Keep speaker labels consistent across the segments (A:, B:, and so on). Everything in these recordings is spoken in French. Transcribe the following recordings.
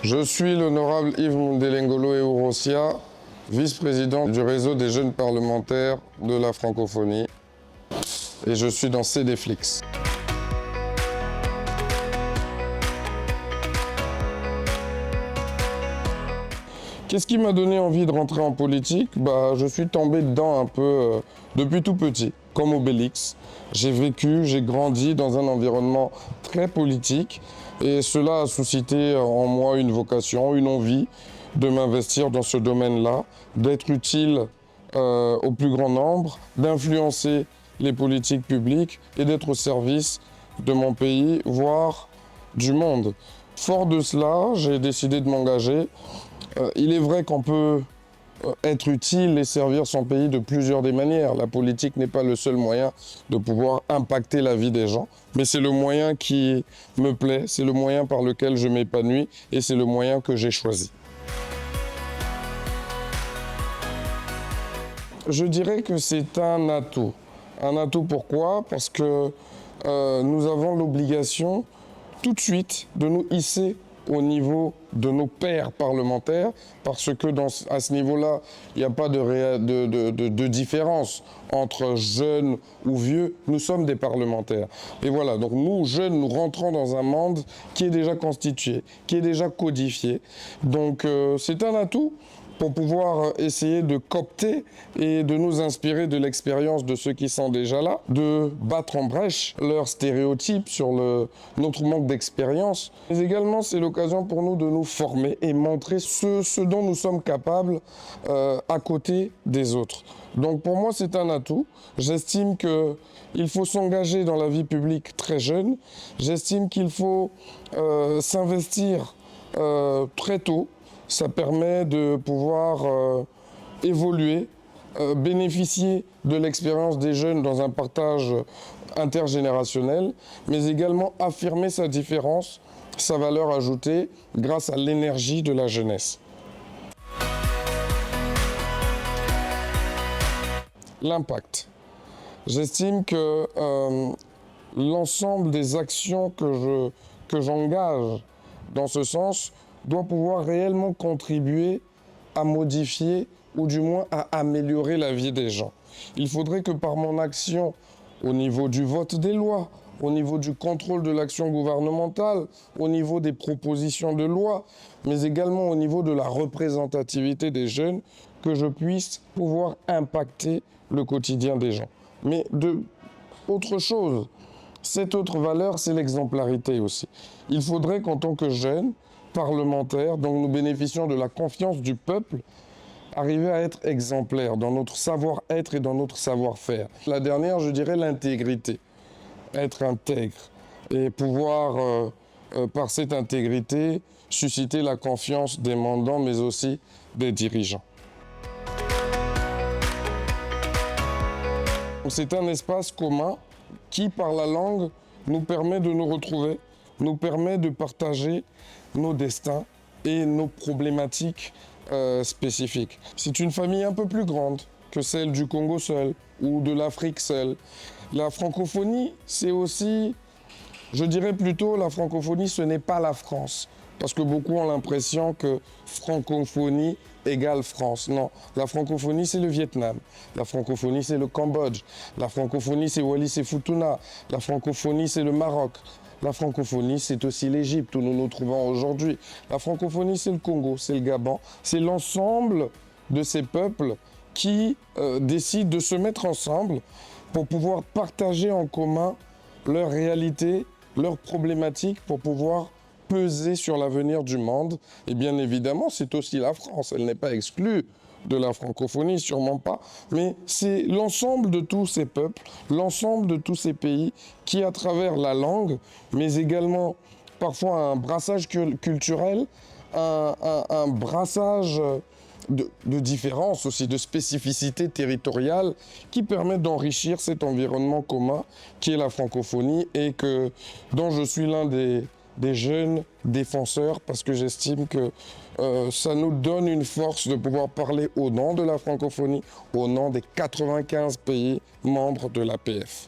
A: Je suis l'honorable Yves Mundelengolo Eurosia, vice-président du réseau des jeunes parlementaires de la francophonie. Et je suis dans CDFlix. Qu'est-ce qui m'a donné envie de rentrer en politique? Je suis tombé dedans un peu depuis tout petit, comme Obélix. J'ai vécu, j'ai grandi dans un environnement très politique et cela a suscité en moi une vocation, une envie de m'investir dans ce domaine-là, d'être utile au plus grand nombre, d'influencer les politiques publiques et d'être au service de mon pays, voire du monde. Fort de cela, j'ai décidé de m'engager. Il est vrai qu'on peut être utile et servir son pays de plusieurs des manières. La politique n'est pas le seul moyen de pouvoir impacter la vie des gens, mais c'est le moyen qui me plaît, c'est le moyen par lequel je m'épanouis et c'est le moyen que j'ai choisi. Je dirais que c'est un atout. Un atout pourquoi? Parce que nous avons l'obligation tout de suite de nous hisser au niveau de nos pairs parlementaires, parce que à ce niveau-là, il n'y a pas de différence entre jeunes ou vieux, nous sommes des parlementaires. Et voilà, donc nous, jeunes, nous rentrons dans un monde qui est déjà constitué, qui est déjà codifié. Donc c'est un atout pour pouvoir essayer de coopter et de nous inspirer de l'expérience de ceux qui sont déjà là, de battre en brèche leurs stéréotypes sur notre manque d'expérience. Mais également, c'est l'occasion pour nous de nous former et montrer ce dont nous sommes capables à côté des autres. Donc pour moi, c'est un atout. J'estime qu'il faut s'engager dans la vie publique très jeune. J'estime qu'il faut s'investir très tôt. Ça permet de pouvoir évoluer, bénéficier de l'expérience des jeunes dans un partage intergénérationnel, mais également affirmer sa différence, sa valeur ajoutée grâce à l'énergie de la jeunesse. L'impact. J'estime que l'ensemble des actions que j'engage dans ce sens doit pouvoir réellement contribuer à modifier ou du moins à améliorer la vie des gens. Il faudrait que par mon action, au niveau du vote des lois, au niveau du contrôle de l'action gouvernementale, au niveau des propositions de loi, mais également au niveau de la représentativité des jeunes, que je puisse pouvoir impacter le quotidien des gens. Mais autre chose, cette autre valeur, c'est l'exemplarité aussi. Il faudrait qu'en tant que jeunes, parlementaires, donc nous bénéficions de la confiance du peuple, arriver à être exemplaires dans notre savoir-être et dans notre savoir-faire. La dernière, je dirais l'intégrité, être intègre et pouvoir, par cette intégrité, susciter la confiance des mandants, mais aussi des dirigeants. C'est un espace commun qui, par la langue, nous permet de nous retrouver, nous permet de partager nos destins et nos problématiques spécifiques. C'est une famille un peu plus grande que celle du Congo seul ou de l'Afrique seule. La francophonie, c'est aussi, je dirais plutôt, la francophonie, ce n'est pas la France. Parce que beaucoup ont l'impression que francophonie égale France. Non, la francophonie, c'est le Vietnam. La francophonie, c'est le Cambodge. La francophonie, c'est Wallis et Futuna. La francophonie, c'est le Maroc. La francophonie, c'est aussi l'Égypte où nous nous trouvons aujourd'hui. La francophonie, c'est le Congo, c'est le Gabon. C'est l'ensemble de ces peuples qui décident de se mettre ensemble pour pouvoir partager en commun leurs réalités, leurs problématiques, pour pouvoir peser sur l'avenir du monde. Et bien évidemment, c'est aussi la France. Elle n'est pas exclue de la francophonie, sûrement pas, mais c'est l'ensemble de tous ces peuples, l'ensemble de tous ces pays qui, à travers la langue, mais également parfois un brassage culturel, un brassage de différences aussi, de spécificités territoriales qui permettent d'enrichir cet environnement commun qui est la francophonie et dont je suis l'un des jeunes défenseurs parce que j'estime que ça nous donne une force de pouvoir parler au nom de la francophonie, au nom des 95 pays membres de l'APF.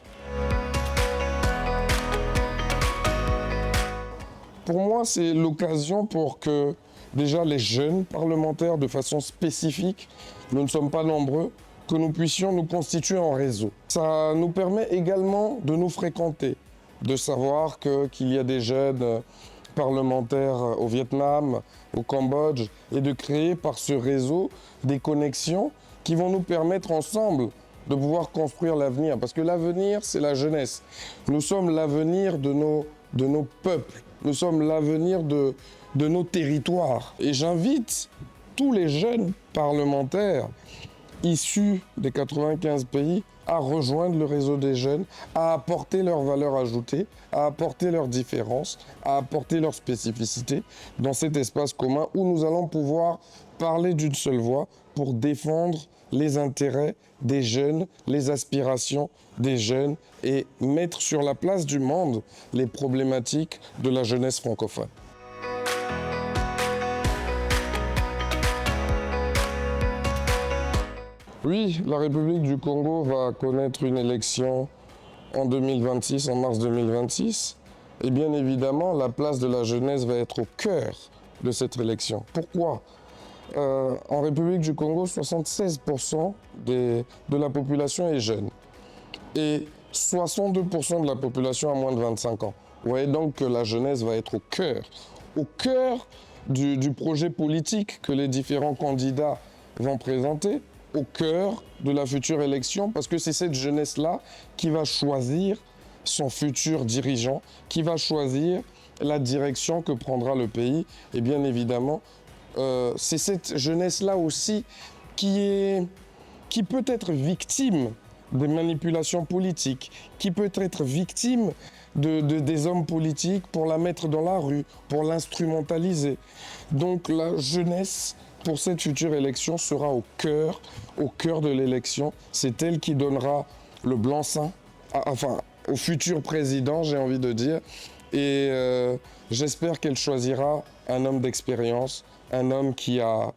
A: Pour moi, c'est l'occasion pour que déjà les jeunes parlementaires, de façon spécifique, nous ne sommes pas nombreux, que nous puissions nous constituer en réseau. Ça nous permet également de nous fréquenter, de savoir qu'il y a des jeunes parlementaires au Vietnam, au Cambodge, et de créer par ce réseau des connexions qui vont nous permettre ensemble de pouvoir construire l'avenir. Parce que l'avenir, c'est la jeunesse. Nous sommes l'avenir de nos peuples. Nous sommes l'avenir de nos territoires. Et j'invite tous les jeunes parlementaires issus des 95 pays à rejoindre le réseau des jeunes, à apporter leur valeur ajoutée, à apporter leurs différences, à apporter leurs spécificités dans cet espace commun où nous allons pouvoir parler d'une seule voix pour défendre les intérêts des jeunes, les aspirations des jeunes et mettre sur la place du monde les problématiques de la jeunesse francophone. Oui, la République du Congo va connaître une élection en 2026, en mars 2026. Et bien évidemment, la place de la jeunesse va être au cœur de cette élection. Pourquoi ? En République du Congo, 76% de la population est jeune. Et 62% de la population a moins de 25 ans. Vous voyez donc que la jeunesse va être au cœur du projet politique que les différents candidats vont présenter, au cœur de la future élection, parce que c'est cette jeunesse-là qui va choisir son futur dirigeant, qui va choisir la direction que prendra le pays. Et bien évidemment, c'est cette jeunesse-là aussi qui peut être victime des manipulations politiques, qui peut être victime des hommes politiques pour la mettre dans la rue, pour l'instrumentaliser. Donc la jeunesse, pour cette future élection, sera au cœur de l'élection. C'est elle qui donnera le blanc-seing, au futur président, j'ai envie de dire. Et j'espère qu'elle choisira un homme d'expérience, un homme qui a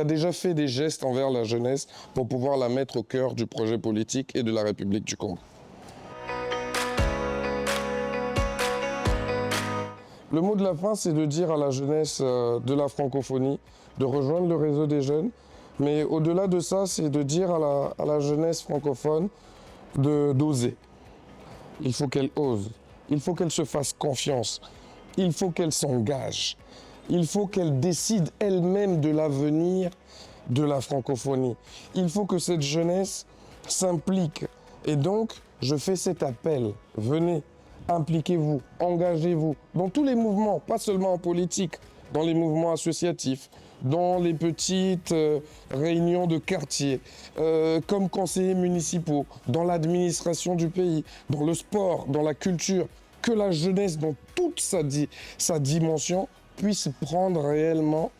A: déjà fait des gestes envers la jeunesse pour pouvoir la mettre au cœur du projet politique et de la République du Congo. Le mot de la fin, c'est de dire à la jeunesse de la francophonie de rejoindre le réseau des jeunes. Mais au-delà de ça, c'est de dire à la jeunesse francophone d'oser. Il faut qu'elle ose. Il faut qu'elle se fasse confiance. Il faut qu'elle s'engage. Il faut qu'elle décide elle-même de l'avenir de la francophonie. Il faut que cette jeunesse s'implique. Et donc, je fais cet appel. Venez. Impliquez-vous, engagez-vous dans tous les mouvements, pas seulement en politique, dans les mouvements associatifs, dans les petites réunions de quartier, comme conseillers municipaux, dans l'administration du pays, dans le sport, dans la culture, que la jeunesse, dans toute sa dimension, puisse prendre réellement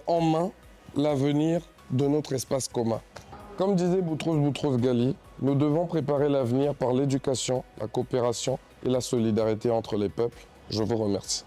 A: en main l'avenir de notre espace commun. Comme disait Boutros Ghali, nous devons préparer l'avenir par l'éducation, la coopération et la solidarité entre les peuples. Je vous remercie.